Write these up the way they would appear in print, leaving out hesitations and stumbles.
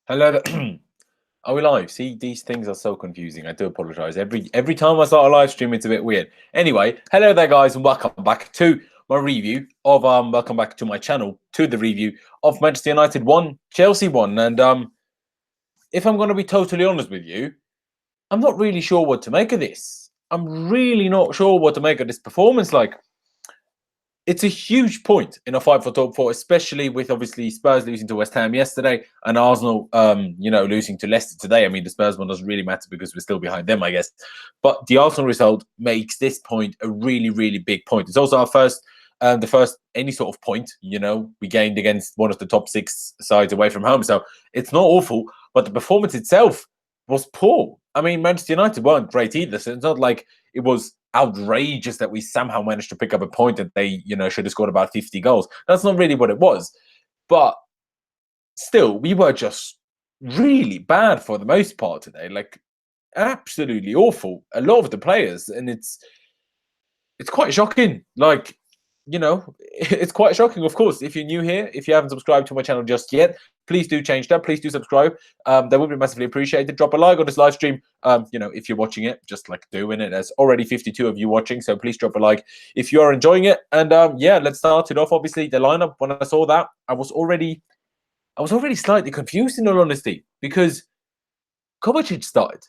Hello. Are we live? See, these things are so confusing. I do apologize. Every time I start a live stream, it's a bit weird. Anyway, hello there, guys, and welcome back to my review of welcome back to my channel to the review of Manchester United 1, Chelsea 1. And if I'm going to be totally honest with you, I'm not really sure what to make of this. I'm really not sure what to make of this performance. Like, it's a huge point in a fight for top four, especially with obviously Spurs losing to West Ham yesterday and Arsenal, losing to Leicester today. I mean, the Spurs one doesn't really matter because we're still behind them, I guess. But the Arsenal result makes this point a really, really big point. It's also our first, the first any sort of point, we gained against one of the top six sides away from home. So it's not awful, but the performance itself was poor. I mean, Manchester United weren't great either. So it's not like it was outrageous that we somehow managed to pick up a point that they, should have scored about 50 goals. That's not really what it was. But still, we were just really bad for the most part today. Like, absolutely awful. A lot of the players, and it's quite shocking. Like, it's quite shocking. Of course, if you're new here, if you haven't subscribed to my channel just yet, please do change that. Please do subscribe. That would be massively appreciated. Drop a like on this live stream. If you're watching it, just like doing it. There's already 52 of you watching, so please drop a like if you are enjoying it. And yeah, let's start it off. Obviously, the lineup. When I saw that, I was already slightly confused, in all honesty, because Kovacic started.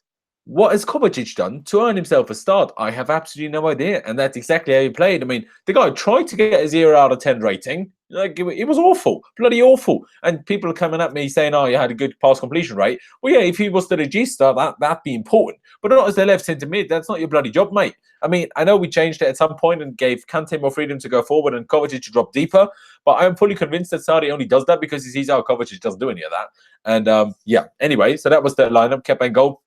What has Kovacic done to earn himself a start? I have absolutely no idea. And that's exactly how he played. I mean, the guy tried to get a 0 out of 10 rating. Like, it was awful. Bloody awful. And people are coming at me saying, oh, you had a good pass completion rate. Well, yeah, if he was the regista, that'd be important. But not as the left centre mid. That's not your bloody job, mate. I mean, I know we changed it at some point and gave Kante more freedom to go forward and Kovacic to drop deeper. But I'm fully convinced that Sarri only does that because he sees how Kovacic doesn't do any of that. And yeah, anyway, so that was the lineup. Kepa in goal.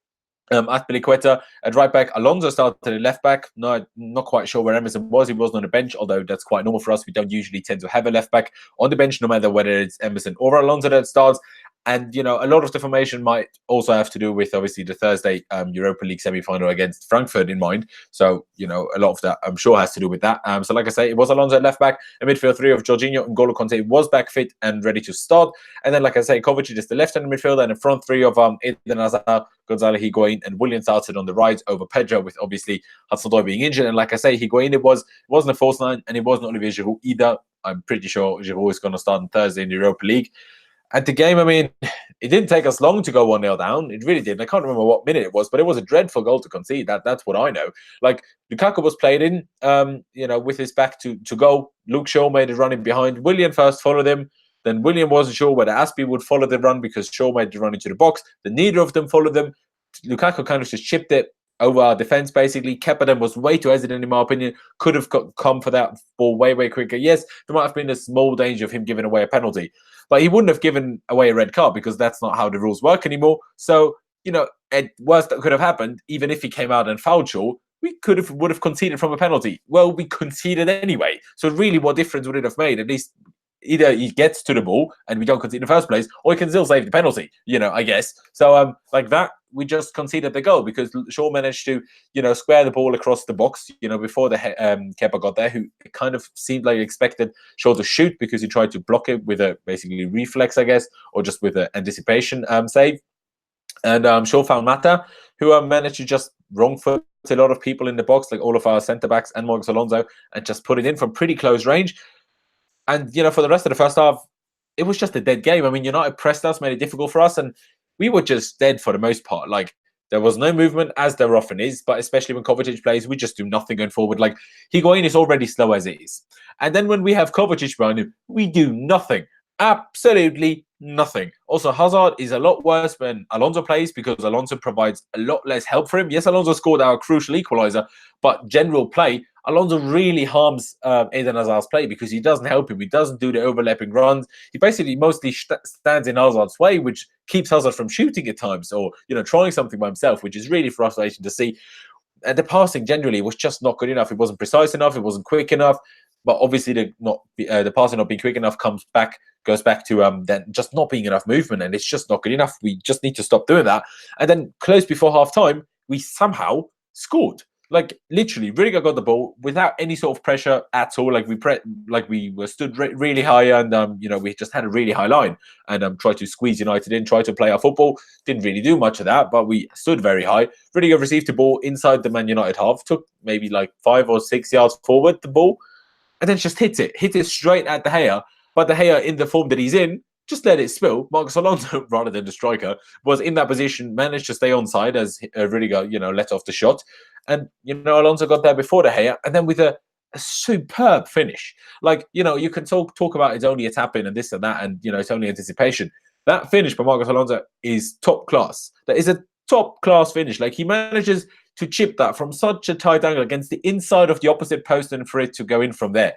Aspilicueta at right back. Alonso started at left back. No, not quite sure where Emerson was. He wasn't on the bench, although that's quite normal for us. We don't usually tend to have a left back on the bench, no matter whether it's Emerson or Alonso that starts. And, a lot of the formation might also have to do with, obviously, the Thursday Europa League semi-final against Frankfurt in mind. So, a lot of that, I'm sure, has to do with that. So, like I say, it was Alonso at left back. A midfield three of Jorginho and N'Golo Kanté was back fit and ready to start. And then, like I say, Kovacic is the left-hand midfielder, and a front three of Eden Hazard, Gonzalo Higuain, and Willian started on the right over Pedro, with obviously Hudson-Odoi being injured. And like I say, Higuain, it wasn't a false nine, and it wasn't Olivier Giroud either. I'm pretty sure Giroud is going to start on Thursday in the Europa League. At the game, I mean, it didn't take us long to go 1-0 down. It really didn't. I can't remember what minute it was, but it was a dreadful goal to concede. That's what I know. Like, Lukaku was played in, with his back to goal. Luke Shaw made a run in behind. Willian first followed him. Then William wasn't sure whether Aspie would follow the run because Shaw made the run into the box. Then neither of them followed them. Lukaku kind of just chipped it over our defense, basically. Kepa then was way too hesitant, in my opinion. Could have come for that ball way, way quicker. Yes, there might have been a small danger of him giving away a penalty, but he wouldn't have given away a red card because that's not how the rules work anymore. So, at worst that could have happened, even if he came out and fouled Shaw, we would have conceded from a penalty. Well, we conceded anyway. So really, what difference would it have made? At least either he gets to the ball and we don't concede in the first place, or he can still save the penalty, I guess. So, like that, we just conceded the goal because Shaw managed to, square the ball across the box, before the Kepa got there, who kind of seemed like expected Shaw to shoot because he tried to block it with a basically reflex, I guess, or just with an anticipation save. And Shaw found Mata, who managed to just wrong foot a lot of people in the box, like all of our centre-backs and Marcos Alonso, and just put it in from pretty close range. And, for the rest of the first half, it was just a dead game. I mean, United pressed us, made it difficult for us, and we were just dead for the most part. Like, there was no movement, as there often is, but especially when Kovacic plays, we just do nothing going forward. Like, Higuain is already slow as it is. And then when we have Kovacic behind him, we do nothing. Absolutely nothing. Also, Hazard is a lot worse when Alonso plays because Alonso provides a lot less help for him. Yes, Alonso scored our crucial equaliser, but general play, Alonso really harms Eden Hazard's play because he doesn't help him. He doesn't do the overlapping runs. He basically mostly stands in Hazard's way, which keeps Hazard from shooting at times or, trying something by himself, which is really frustrating to see. And the passing generally was just not good enough. It wasn't precise enough. It wasn't quick enough. But obviously, the passing not being quick enough goes back to then just not being enough movement, and it's just not good enough. We just need to stop doing that. And then close before half time, we somehow scored. Like literally, Rudiger got the ball without any sort of pressure at all. Like we were stood really high, and we just had a really high line, and tried to squeeze United in, tried to play our football. Didn't really do much of that, but we stood very high. Rudiger received the ball inside the Man United half, took maybe like 5 or 6 yards forward the ball, and then just hit it straight at De Gea. But De Gea, in the form that he's in, just let it spill. Marcus Alonso, rather than the striker, was in that position, managed to stay onside as Rudiger, let off the shot. And, Alonso got there before De Gea, and then with a superb finish. Like, you can talk about it's only a tap in and this and that, and, it's only anticipation. That finish by Marcus Alonso is top class. That is a top class finish. Like, he manages to chip that from such a tight angle against the inside of the opposite post and for it to go in from there.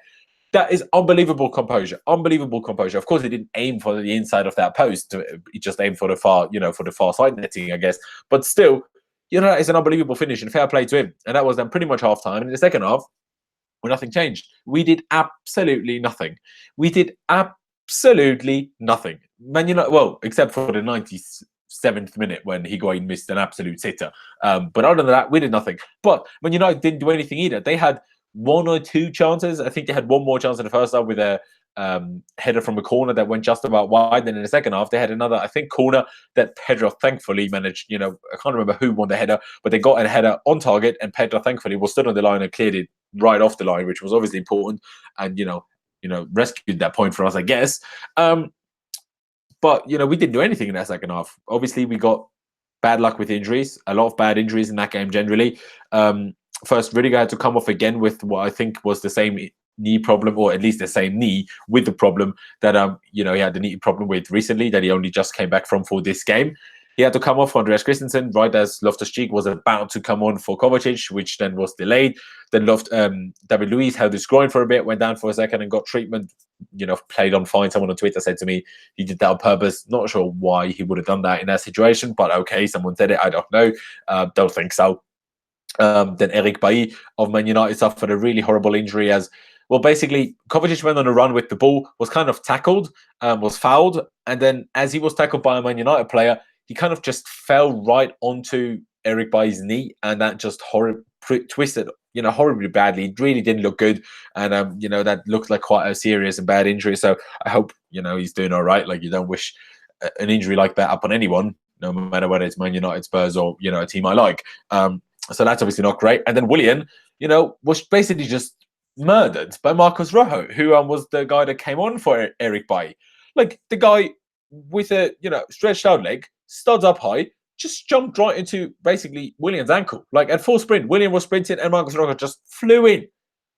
That is unbelievable composure. Unbelievable composure. Of course, he didn't aim for the inside of that post. He just aimed for the far side netting, I guess. But still, it's an unbelievable finish and fair play to him. And that was then pretty much half time. And in the second half, well, nothing changed. We did absolutely nothing. We did absolutely nothing. Man United, well, except for the 97th minute when Higuain missed an absolute sitter. But other than that, we did nothing. But Man United didn't do anything either. They had 1 or 2 chances. I think they had one more chance in the first half with a header from a corner that went just about wide. Then in the second half, they had another, I think, corner that Pedro thankfully managed. I can't remember who won the header, but they got a header on target, and Pedro thankfully was stood on the line and cleared it right off the line, which was obviously important, and rescued that point for us, I guess. But we didn't do anything in that second half. Obviously, we got bad luck with injuries. A lot of bad injuries in that game generally. First, Rudiger had to come off again with what I think was the same knee problem, or at least the same knee with the problem that he had the knee problem with recently that he only just came back from for this game. He had to come off for Andreas Christensen right as Loftus-Cheek was about to come on for Kovacic, which then was delayed. Then David Luiz held his groin for a bit, went down for a second and got treatment. Played on fine. Someone on Twitter said to me he did that on purpose. Not sure why he would have done that in that situation, but okay, someone said it. I don't know. Don't think so. Then Eric Bailly of Man United suffered a really horrible injury as well. Basically, Kovacic went on a run with the ball, was kind of tackled, was fouled, and then as he was tackled by a Man United player, he kind of just fell right onto Eric Bailly's knee, and that just twisted, horribly badly. It really didn't look good, and that looked like quite a serious and bad injury. So I hope he's doing all right. Like, you don't wish an injury like that upon anyone, no matter whether it's Man United, Spurs, or a team I like. So that's obviously not great. And then Willian, was basically just murdered by Marcos Rojo, who was the guy that came on for Eric Bailly. Like, the guy with a stretched out leg, studs up high, just jumped right into basically Willian's ankle. Like, at full sprint, Willian was sprinting and Marcos Rojo just flew in,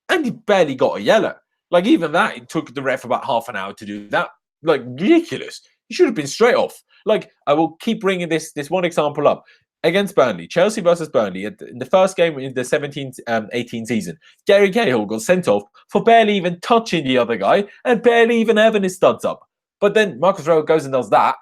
and he barely got a yellow. Like, even that, it took the ref about half an hour to do that. Like, ridiculous. He should have been straight off. Like, I will keep bringing this one example up. Against Burnley, Chelsea versus Burnley, in the first game in the 17-18 season, Gary Cahill got sent off for barely even touching the other guy and barely even having his studs up. But then Marcus Rojo goes and does that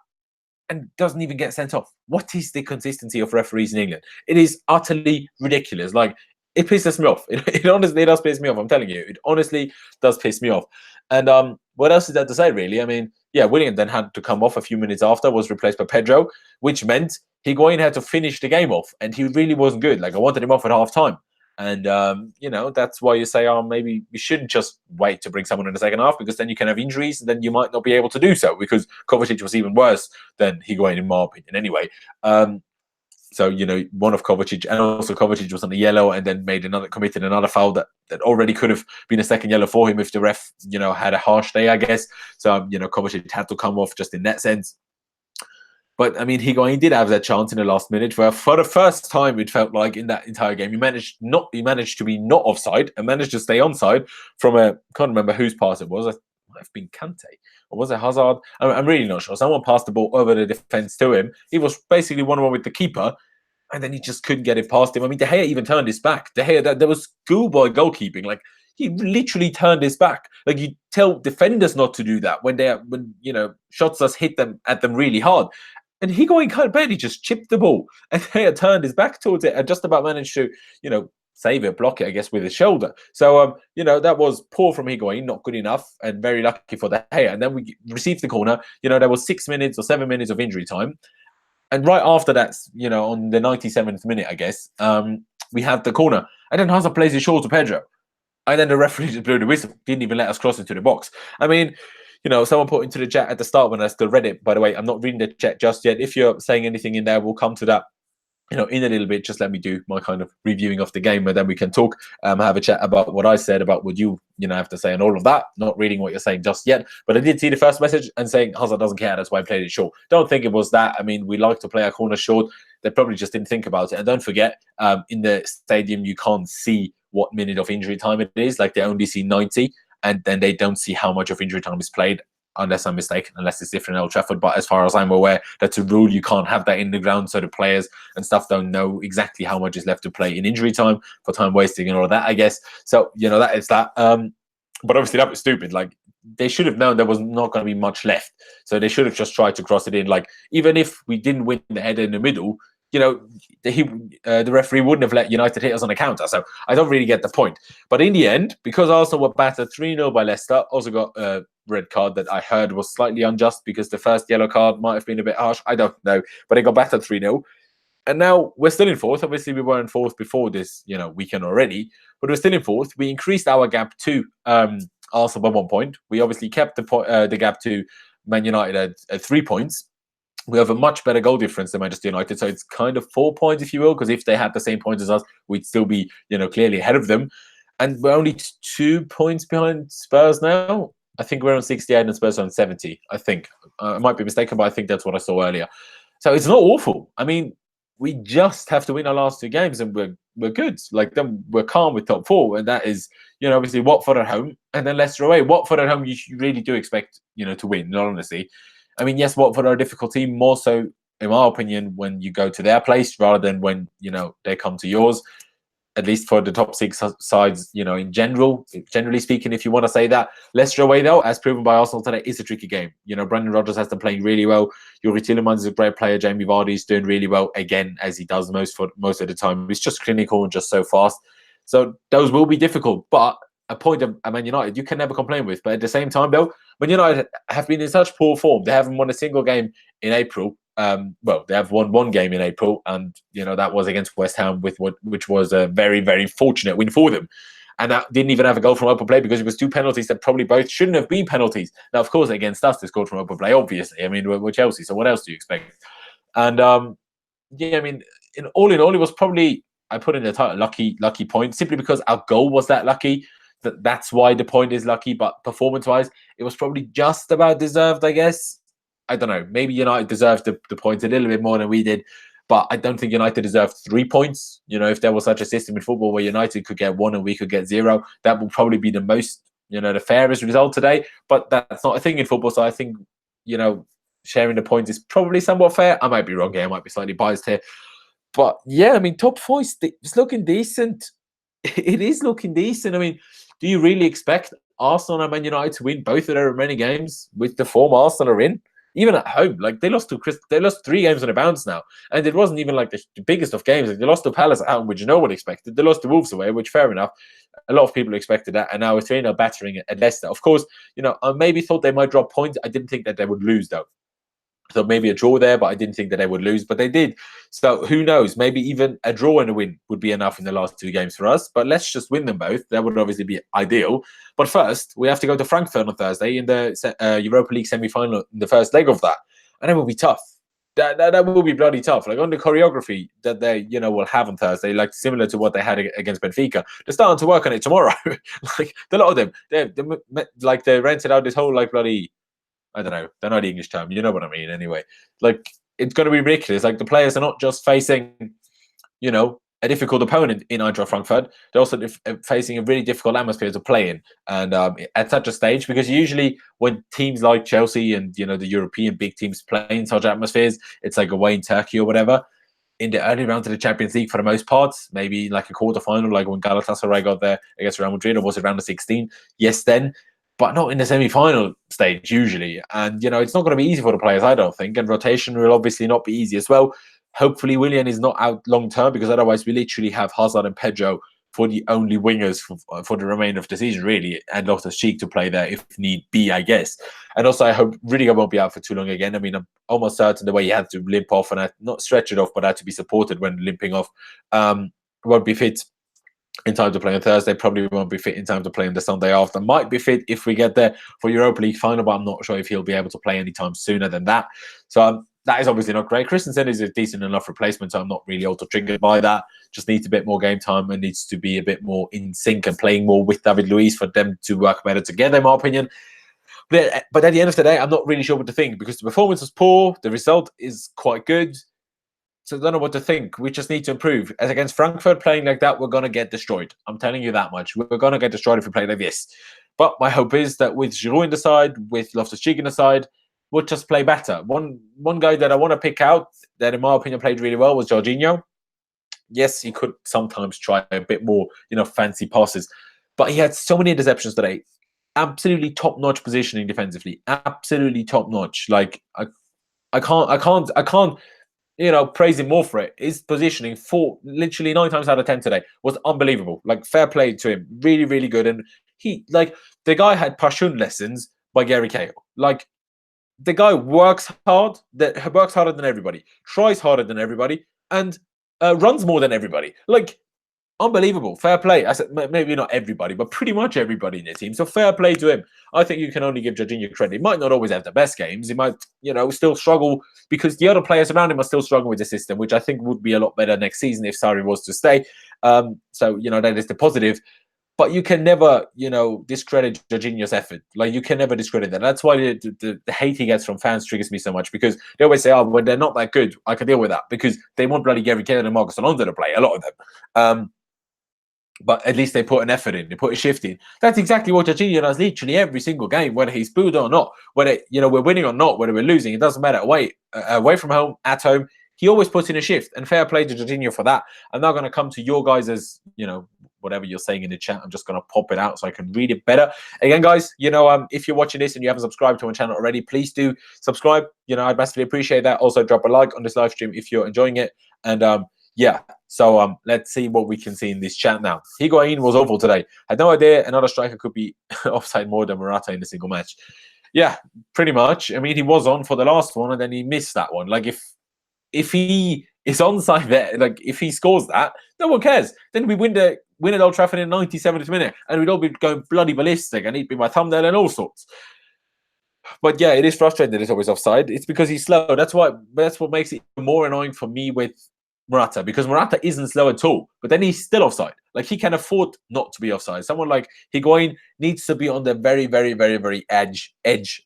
and doesn't even get sent off. What is the consistency of referees in England? It is utterly ridiculous. Like, it pisses me off. It honestly does piss me off. I'm telling you, it honestly does piss me off. And what else is there to say, really? I mean, yeah, Willian then had to come off a few minutes after, was replaced by Pedro, which meant Higuain had to finish the game off, and he really wasn't good. Like, I wanted him off at half time. And, that's why you say, maybe we shouldn't just wait to bring someone in the second half, because then you can have injuries, and then you might not be able to do so, because Kovacic was even worse than Higuain, in my opinion, anyway. So, one of Kovacic, and also Kovacic was on the yellow and then committed another foul that already could have been a second yellow for him if the ref, had a harsh day, I guess. So, Kovacic had to come off just in that sense. But, I mean, Higuain did have that chance in the last minute where, for the first time, it felt like in that entire game, he managed to be not offside and managed to stay onside from can't remember whose pass it was. It might have been Kante, or was it Hazard? I'm really not sure. Someone passed the ball over the defense to him. He was basically 1-on-1 with the keeper, and then he just couldn't get it past him. I mean, De Gea even turned his back. De Gea, there was schoolboy goalkeeping. Like, he literally turned his back. Like, you tell defenders not to do that when shots just hit them really hard. And Higuain kind of barely just chipped the ball, and De Gea turned his back towards it and just about managed to, save it, block it, I guess, with his shoulder. So, that was poor from Higuain, not good enough, and very lucky for De Gea. And then we received the corner. There was 6 minutes or 7 minutes of injury time. And right after that, on the 97th minute, I guess, we have the corner. And then Hazard plays it short to Pedro. And then the referee just blew the whistle. Didn't even let us cross into the box. I mean, someone put into the chat at the start when I still read it, by the way. I'm not reading the chat just yet. If you're saying anything in there, we'll come to that in a little bit. Just let me do my kind of reviewing of the game, and then we can talk, have a chat about what I said, about what you have to say, and all of that. Not reading what you're saying just yet, but I did see the first message and saying Hazard doesn't care, that's why I played it short. Don't think it was that. I mean, we like to play our corner short. They probably just didn't think about it. And don't forget, in the stadium, you can't see what minute of injury time it is. Like, they only see 90, and then they don't see how much of injury time is played, unless I'm mistaken, unless it's different in Old Trafford. But as far as I'm aware, that's a rule. You can't have that in the ground, so the players and stuff don't know exactly how much is left to play in injury time for time wasting and all of that, I guess. So, that is that. But obviously that was stupid. Like, they should have known there was not going to be much left. So they should have just tried to cross it in. Like, even if we didn't win the header in the middle, the referee wouldn't have let United hit us on a counter. So I don't really get the point. But in the end, because Arsenal were battered 3-0 by Leicester, also got a red card that I heard was slightly unjust because the first yellow card might have been a bit harsh. I don't know. But they got battered 3-0. And now we're still in fourth. Obviously, we were in fourth before this weekend already. But we're still in fourth. We increased our gap to Arsenal by 1 point. We obviously kept the gap to Man United at 3 points. We have a much better goal difference than Manchester United, so it's kind of 4 points, if you will, because if they had the same points as us, we'd still be, clearly ahead of them. And we're only 2 points behind Spurs now. I think we're on 68 and Spurs are on 70, I think. I might be mistaken, but I think that's what I saw earlier. So it's not awful. I mean, we just have to win our last 2 games and we're good. Like, then we're calm with top 4, and that is, obviously Watford at home and then Leicester away. Watford at home, you really do expect, to win, not honestly. I mean, yes, Watford are a difficult team, more so, in my opinion, when you go to their place rather than when, they come to yours, at least for the top 6 sides, in generally speaking, if you want to say that. Leicester away, though, as proven by Arsenal today, is a tricky game. Brendan Rodgers has them playing really well. Youri Tielemans is a great player. Jamie Vardy is doing really well, again, as he does most of the time. He's just clinical and just so fast. So those will be difficult, but a point of Man United you can never complain with. But at the same time, though, Man United have been in such poor form. They haven't won a single game in April. Well, they have won 1 game in April, and that was against West Ham, which was a very, very fortunate win for them. And that didn't even have a goal from open play because it was 2 penalties that probably both shouldn't have been penalties. Now, of course, against us, they scored from open play, obviously. I mean, we're Chelsea, so what else do you expect? And I mean, in all, it was probably, I put in the title, lucky point, simply because our goal was that lucky. That's why the point is lucky. But performance-wise, it was probably just about deserved, I guess. I don't know. Maybe United deserved the points a little bit more than we did. But I don't think United deserved 3 points. If there was such a system in football where United could get 1 and we could get 0, that would probably be the most, the fairest result today. But that's not a thing in football. So I think, sharing the points is probably somewhat fair. I might be wrong here. I might be slightly biased here. But yeah, I mean, top 4 is looking decent. It is looking decent. I mean, do you really expect Arsenal and Man United to win both of their remaining games with the form Arsenal are in? Even at home, like they lost 3 games on a bounce now, and it wasn't even like the biggest of games. Like, they lost to Palace at home, which no one expected. They lost to Wolves away, which fair enough. A lot of people expected that, and now we're 3-0 battering at Leicester. Of course, I maybe thought they might drop points. I didn't think that they would lose though. So maybe a draw there, but I didn't think that they would lose, but they did. So who knows? Maybe even a draw and a win would be enough in the last 2 games for us. But let's just win them both. That would obviously be ideal. But first, we have to go to Frankfurt on Thursday in the Europa League semi-final, in the first leg of that. And it will be tough. That will be bloody tough. Like, on the choreography that they, will have on Thursday, like similar to what they had against Benfica, they're starting to work on it tomorrow. Like, a lot of them, they rented out this whole, like, bloody, I don't know. They're not the English term. You know what I mean, anyway. Like, it's going to be ridiculous. Like, the players are not just facing, a difficult opponent in Eintracht Frankfurt. They're also facing a really difficult atmosphere to play in. And at such a stage, because usually when teams like Chelsea and, the European big teams play in such atmospheres, it's like away in Turkey or whatever. In the early round of the Champions League, for the most part, maybe like a quarterfinal, like when Galatasaray got there against Real Madrid, or was it round of 16? Yes, then. But not in the semi-final stage, usually. And, it's not going to be easy for the players, I don't think. And rotation will obviously not be easy as well. Hopefully, Willian is not out long-term, because otherwise we literally have Hazard and Pedro for the only wingers for the remainder of the season, really. And Loftus-Cheek to play there if need be, I guess. And also, I hope Rudiger won't be out for too long again. I mean, I'm almost certain the way he had to limp off, and not stretch it off, but had to be supported when limping off. won't be fit in time to play on Thursday. Probably won't be fit in time to play on the Sunday after. Might be fit if we get there for Europa League final, but I'm not sure if he'll be able to play anytime sooner than that. So that is obviously not great. Christensen is a decent enough replacement, so I'm not really auto-triggered by that. Just needs a bit more game time and needs to be a bit more in sync and playing more with David Luiz for them to work better together, in my opinion. But at the end of the day, I'm not really sure what to think because the performance was poor. The result is quite good. So I don't know what to think. We just need to improve. As against Frankfurt, playing like that, we're going to get destroyed. I'm telling you that much. We're going to get destroyed if we play like this. But my hope is that with Giroud in the side, with Loftus-Cheek in the side, we'll just play better. One guy that I want to pick out that, in my opinion, played really well was Jorginho. Yes, he could sometimes try a bit more, fancy passes. But he had so many interceptions today. Absolutely top-notch positioning defensively. Absolutely top-notch. Like, I can't praise him more for it. His positioning for literally 9 times out of 10 today was unbelievable. Like, fair play to him. Really, really good. And the guy had Pashun lessons by Gary Cahill. Like, the guy works hard, works harder than everybody, tries harder than everybody, and runs more than everybody. Like, unbelievable. Fair play. I said maybe not everybody, but pretty much everybody in the team. So fair play to him. I think you can only give Jorginho credit. He might not always have the best games. He might, still struggle because the other players around him are still struggling with the system, which I think would be a lot better next season if Sarri was to stay. So that is the positive. But you can never, discredit Jorginho's effort. Like, you can never discredit that. That's why the hate he gets from fans triggers me so much, because they always say, oh, when they're not that good, I can deal with that, because they want bloody Gary Cahill and Marcos Alonso to play, a lot of them. But at least they put an effort in, they put a shift in. That's exactly what Jorginho does literally every single game, whether he's booed or not, whether we're winning or not, whether we're losing, it doesn't matter. Away from home, at home, he always puts in a shift, and fair play to Jorginho for that. I'm not going to come to your guys as, whatever you're saying in the chat. I'm just going to pop it out so I can read it better. Again, guys, if you're watching this and you haven't subscribed to my channel already, please do subscribe. I'd massively appreciate that. Also, drop a like on this live stream if you're enjoying it. And yeah, so let's see what we can see in this chat now. Higuain was awful today. Had no idea another striker could be offside more than Morata in a single match. Yeah, pretty much. I mean, he was on for the last one and then he missed that one. Like, if he is onside there, like if he scores that, no one cares. Then we win at Old Trafford in 97th minute and we'd all be going bloody ballistic and he'd be my thumbnail and all sorts. But yeah, it is frustrating that it's always offside. It's because he's slow. That's what makes it more annoying for me with Morata, because Morata isn't slow at all, but then he's still offside. Like, he can afford not to be offside. Someone like Higuain needs to be on the very, very, very, very edge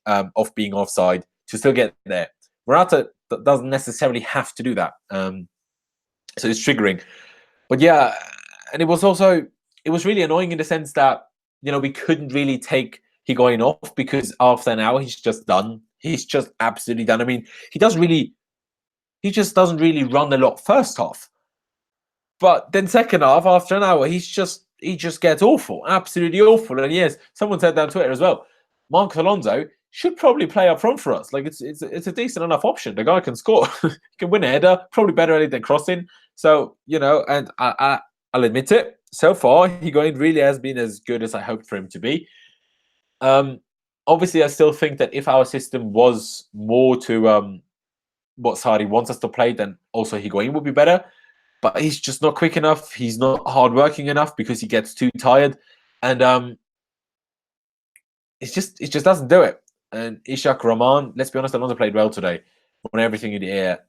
of being offside to still get there. Morata doesn't necessarily have to do that. So it's triggering. But yeah, and it was really annoying in the sense that, we couldn't really take Higuain off because after an hour, he's just done. He's just absolutely done. I mean, he just doesn't really run a lot first half. But then second half, after an hour, he just gets awful, absolutely awful. And yes, someone said that on Twitter as well. Marcos Alonso should probably play up front for us. Like, it's a decent enough option. The guy can score. He can win a header, probably better at it than crossing. So, and I'll admit it, so far, Higuain really has been as good as I hoped for him to be. Obviously, I still think that if our system was more to what Sarri wants us to play, then also Higuain would be better. But he's just not quick enough. He's not hardworking enough because he gets too tired. And it just doesn't do it. And Ishak Rahman, let's be honest, Alonso played well today. Won everything in the air.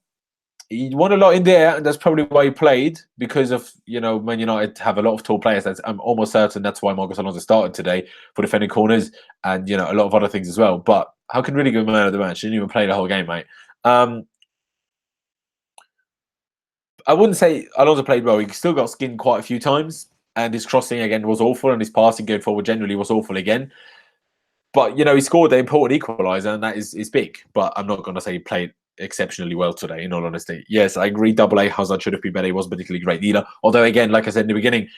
He won a lot in the air, and that's probably why he played, because of, Man United have a lot of tall players. I'm almost certain that's why Marcos Alonso started today for defending corners and, a lot of other things as well. But how can really give man of the match? He didn't even play the whole game, mate. I wouldn't say Alonso played well. He still got skinned quite a few times, and his crossing again was awful, and his passing going forward generally was awful again. But, he scored the important equaliser, and that is big. But I'm not going to say he played exceptionally well today, in all honesty. Yes, I agree, double A, Hazard should have been better. He wasn't particularly great either. Although, again, like I said in the beginning,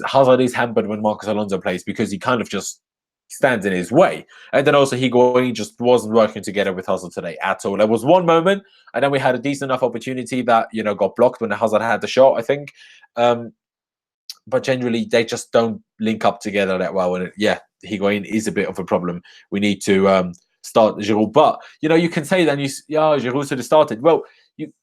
Hazard is hampered when Marcos Alonso plays because he kind of just stands in his way. And then also Higuain just wasn't working together with Hazard today at all. There was one moment, and then we had a decent enough opportunity that, got blocked when Hazard had the shot, I think. But generally, they just don't link up together that well. And yeah, Higuain is a bit of a problem. We need to start Giroud. But, you can say then, Giroud should have started. Well,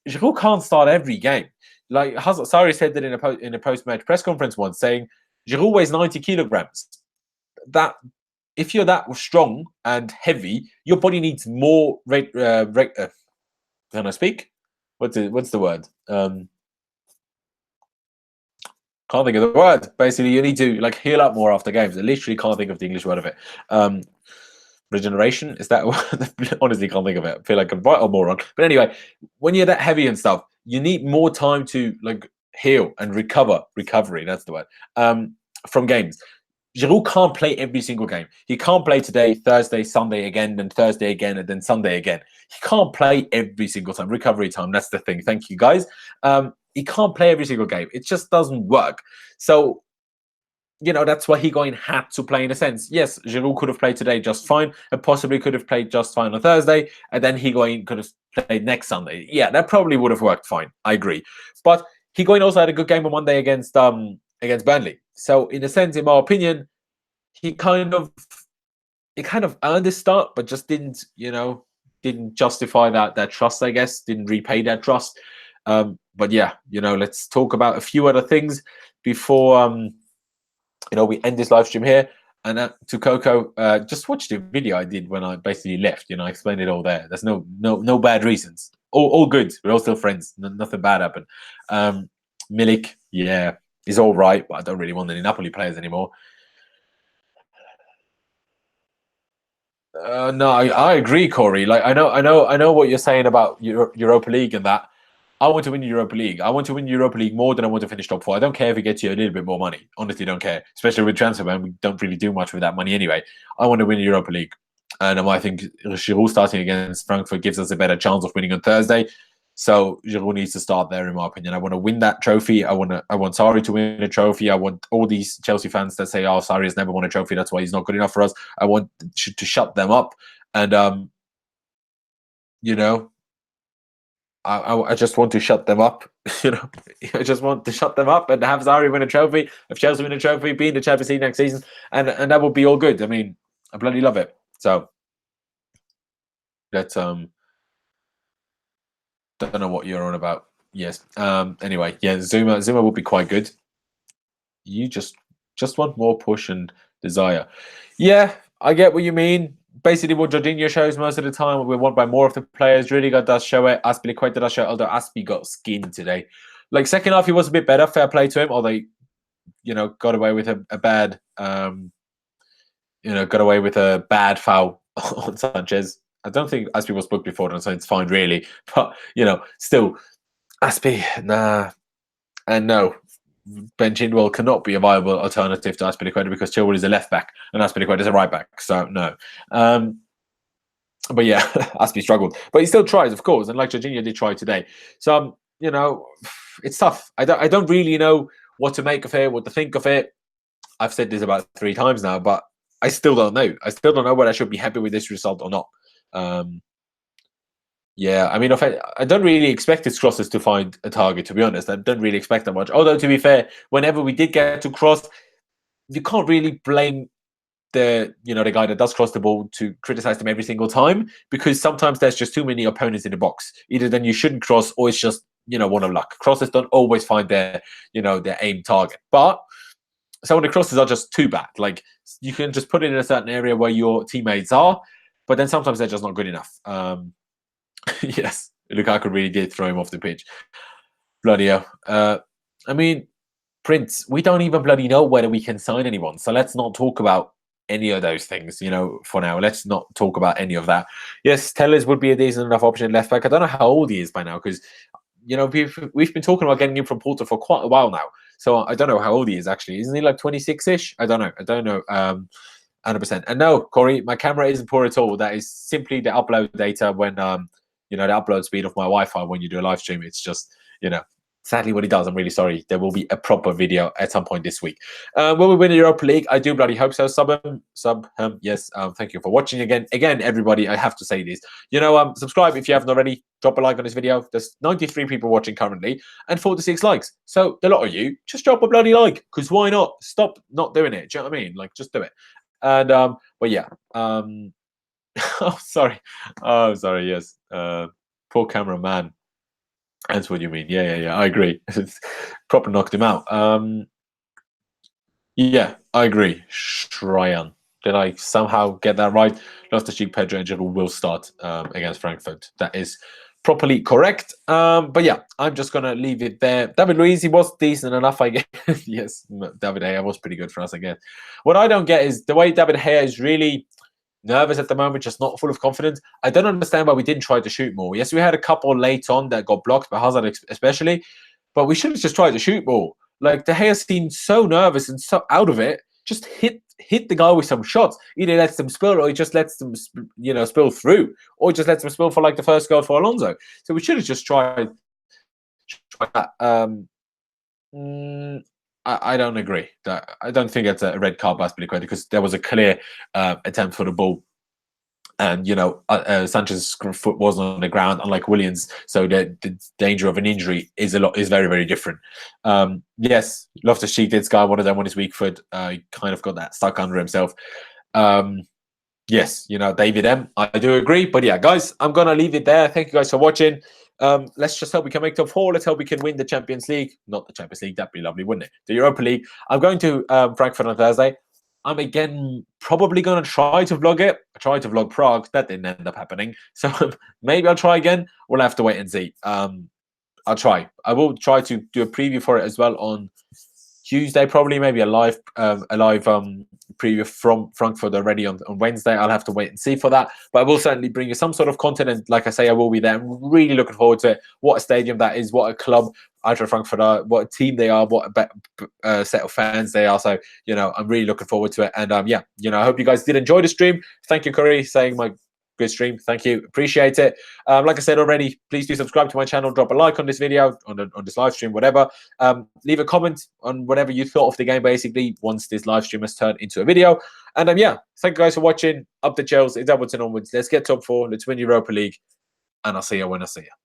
Giroud can't start every game. Like Sarri said that in a post-match press conference once, saying Giroud weighs 90 kilograms. That if you're that strong and heavy, your body needs more. Can I speak? What's the word? Can't think of the word. Basically, you need to like heal up more after games. I literally can't think of the English word of it. Regeneration, is that honestly can't think of it. I feel like I'm right or moron. But anyway, when you're that heavy and stuff, you need more time to like heal and recovery, that's the word, from games. Giroud can't play every single game. He can't play today, Thursday, Sunday again, then Thursday again, and then Sunday again. He can't play every single time. Recovery time, that's the thing. Thank you, guys. He can't play every single game. It just doesn't work. So, that's why Higuain had to play in a sense. Yes, Giroud could have played today just fine, and possibly could have played just fine on Thursday, and then Higuain could have played next Sunday. Yeah, that probably would have worked fine. I agree. But Higuain also had a good game on Monday against Burnley. So, in a sense, in my opinion, he kind of earned his start, but just didn't justify that trust. I guess didn't repay that trust. But yeah, let's talk about a few other things before we end this live stream here. And to Coco, just watch the video I did when I basically left. I explained it all there. There's no bad reasons. All good. We're all still friends. Nothing bad happened. Milik, yeah, he's all right, but I don't really want any Napoli players anymore. No, I agree, Corey. Like I know what you're saying about Europa League and that. I want to win Europa League. I want to win Europa League more than I want to finish top 4. I don't care if it gets you a little bit more money. Honestly, don't care. Especially with transfer ban, we don't really do much with that money anyway. I want to win Europa League, and I think Giroud starting against Frankfurt gives us a better chance of winning on Thursday. So Giroud needs to start there, in my opinion. I want to win that trophy. I want Sarri to win a trophy. I want all these Chelsea fans that say, "Oh, Sarri has never won a trophy. That's why he's not good enough for us." I want to shut them up, and I just want to shut them up. I just want to shut them up and have Sarri win a trophy. If Chelsea win a trophy, be in the Champions League next season, and that would be all good. I mean, I bloody love it. So let's don't know what you're on about. Yes. Anyway, yeah, Zuma will be quite good. You just want more push and desire. Yeah, I get what you mean. Basically, what Jorginho shows most of the time, we want by more of the players. Rudiger does show it. Aspilicueta does show it, although Aspi got skinned today. Like, second half, he was a bit better. Fair play to him, although, got away with a bad, foul on Sanchez. I don't think Aspi was booked before, so it's fine, really. But, still, Aspi, nah. And no, Ben Chilwell cannot be a viable alternative to Aspilicueta because Chilwell is a left back and Aspilicueta is a right back. So no. But yeah, Aspi struggled, but he still tries, of course, and like Jorginho did try today. So it's tough. I don't really know what to make of it, what to think of it. I've said this about 3 times now, but I still don't know. I still don't know whether I should be happy with this result or not. Yeah, I mean, I don't really expect his crosses to find a target, to be honest. I don't really expect that much. Although, to be fair, whenever we did get to cross, you can't really blame the guy that does cross the ball to criticize them every single time, because sometimes there's just too many opponents in the box. Either then you shouldn't cross, or it's just, one of luck. Crosses don't always find their aim target. But some of the crosses are just too bad. Like, you can just put it in a certain area where your teammates are, but then sometimes they're just not good enough. Yes, Lukaku really did throw him off the pitch. Bloody hell. I mean, Prince, we don't even bloody know whether we can sign anyone. So let's not talk about any of those things, for now. Let's not talk about any of that. Yes, Tellers would be a decent enough option at left back. I don't know how old he is by now, because, we've been talking about getting him from Porto for quite a while now. So I don't know how old he is, actually. Isn't he like 26-ish? I don't know. 100%. And no, Corey, my camera isn't poor at all. That is simply the upload data when the upload speed of my Wi-Fi when you do a live stream. It's just, sadly what he does. I'm really sorry. There will be a proper video at some point this week. Will we win the Europa League? I do bloody hope so. Yes. Thank you for watching again. Again, everybody, I have to say this. Subscribe if you haven't already. Drop a like on this video. There's 93 people watching currently and 46 likes. So a lot of you, just drop a bloody like, because why not? Stop not doing it. Do you know what I mean? Like, just do it. And but yeah. Oh, sorry. Oh, sorry. Yes. Poor cameraman. That's what you mean. Yeah. I agree. Proper knocked him out. Yeah, I agree. Schreien. Did I somehow get that right? Loftus-Cheek, Pedro, and Giroud will start against Frankfurt. That is properly correct. But yeah, I'm just gonna leave it there. David Luiz, he was decent enough, I guess. Yes, David Gea was pretty good for us, I guess. What I don't get is the way David Gea is really nervous at the moment, just not full of confidence. I don't understand why we didn't try to shoot more. Yes, we had a couple late on that got blocked by Hazard especially, but we should have just tried to shoot more. Like, De Gea seemed so nervous and so out of it. Just hit the guy with some shots. Either lets them spill, or he just lets them, spill through, or just lets them spill for like the first goal for Alonso. So we should have just tried that. I don't agree. I don't think it's a red card by Aspilicueta, because there was a clear attempt for the ball. And Sanchez's foot wasn't on the ground, unlike Williams. So the danger of an injury is very, very different. Yes, Loftus-Cheek did sky one of them on his weak foot. He kind of got that stuck under himself. Yes, David M. I do agree. But yeah, guys, I'm gonna leave it there. Thank you guys for watching. Let's just hope we can make top 4. Let's hope we can win the Champions League. Not the Champions League. That'd be lovely, wouldn't it? The Europa League. I'm going to Frankfurt on Thursday. I'm again probably going to try to vlog it. I tried to vlog Prague. That didn't end up happening. So maybe I'll try again. We'll have to wait and see. I'll try. I will try to do a preview for it as well on Tuesday, probably. Maybe a live preview from Frankfurt already on Wednesday. I'll have to wait and see for that. But I will certainly bring you some sort of content. And like I say, I will be there. I'm really looking forward to it. What a stadium that is. What a club Eintracht Frankfurt are. What a team they are. What a set of fans they are. So, I'm really looking forward to it. And yeah, I hope you guys did enjoy the stream. Thank you, Curry, saying my good stream. Thank you. Appreciate it. Like I said already, please do subscribe to my channel. Drop a like on this video, on this live stream, whatever. Leave a comment on whatever you thought of the game, basically, once this live stream has turned into a video. And yeah, thank you guys for watching. Up the Chelsea. It's upwards and onwards. Let's get top 4. Let's win Europa League. And I'll see you when I see you.